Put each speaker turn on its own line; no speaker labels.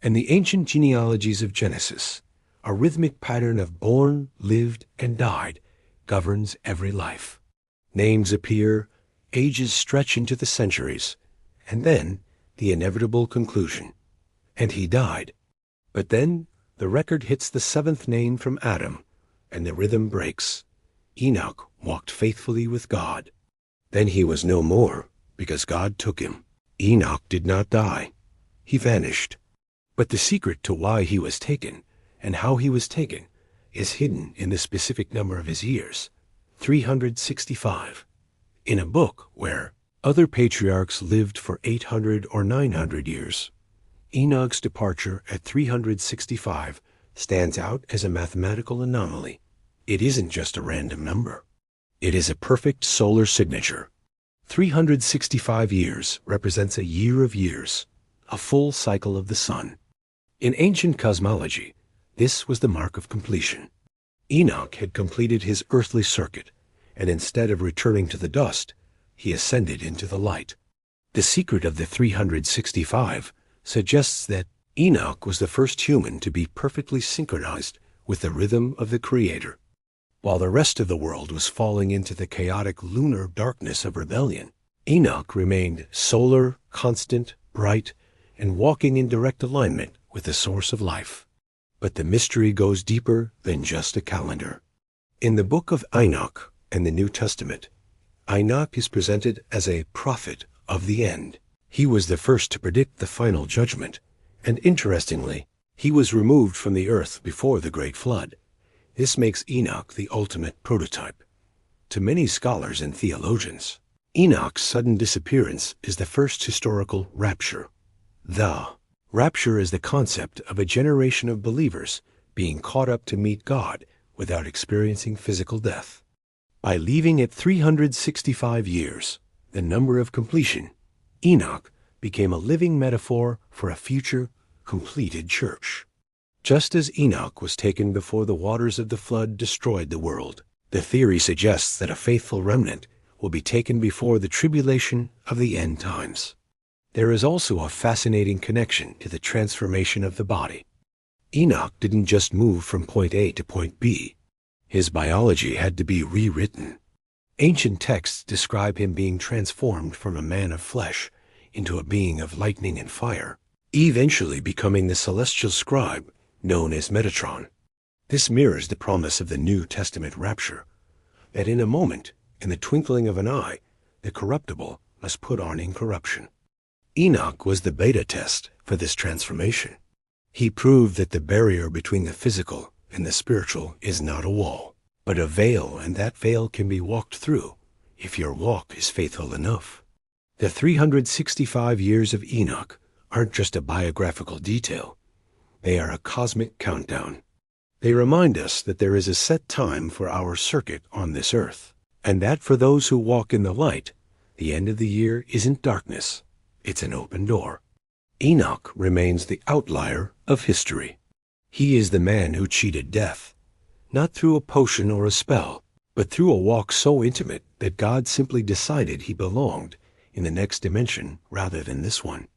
And the ancient genealogies of Genesis, a rhythmic pattern of born, lived, and died, governs every life. Names appear, ages stretch into the centuries, and then the inevitable conclusion. And he died. But then the record hits the seventh name from Adam, and the rhythm breaks. Enoch walked faithfully with God. Then he was no more, because God took him. Enoch did not die. He vanished. But the secret to why he was taken, and how he was taken, is hidden in the specific number of his years, 365. In a book where other patriarchs lived for 800 or 900 years, Enoch's departure at 365 stands out as a mathematical anomaly. It isn't just a random number. It is a perfect solar signature. 365 years represents a year of years, a full cycle of the sun. In ancient cosmology, this was the mark of completion. Enoch had completed his earthly circuit, and instead of returning to the dust, he ascended into the light. The secret of the 365 suggests that Enoch was the first human to be perfectly synchronized with the rhythm of the Creator. While the rest of the world was falling into the chaotic lunar darkness of rebellion, Enoch remained solar, constant, bright, and walking in direct alignment with the source of life. But the mystery goes deeper than just a calendar. In the book of Enoch and the New Testament, Enoch is presented as a prophet of the end. He was the first to predict the final judgment, and interestingly, he was removed from the earth before the Great Flood. This makes Enoch the ultimate prototype. To many scholars and theologians, Enoch's sudden disappearance is the first historical rapture. The rapture is the concept of a generation of believers being caught up to meet God without experiencing physical death. By leaving at 365 years, the number of completion, Enoch became a living metaphor for a future completed church. Just as Enoch was taken before the waters of the flood destroyed the world, the theory suggests that a faithful remnant will be taken before the tribulation of the end times. There is also a fascinating connection to the transformation of the body. Enoch didn't just move from point A to point B. His biology had to be rewritten. Ancient texts describe him being transformed from a man of flesh into a being of lightning and fire, eventually becoming the celestial scribe known as Metatron. This mirrors the promise of the New Testament rapture, that in a moment, in the twinkling of an eye, the corruptible must put on incorruption. Enoch was the beta test for this transformation. He proved that the barrier between the physical and the spiritual is not a wall, but a veil, and that veil can be walked through if your walk is faithful enough. The 365 years of Enoch aren't just a biographical detail. They are a cosmic countdown. They remind us that there is a set time for our circuit on this earth, and that for those who walk in the light, the end of the year isn't darkness, it's an open door. Enoch remains the outlier of history. He is the man who cheated death, not through a potion or a spell, but through a walk so intimate that God simply decided he belonged in the next dimension rather than this one.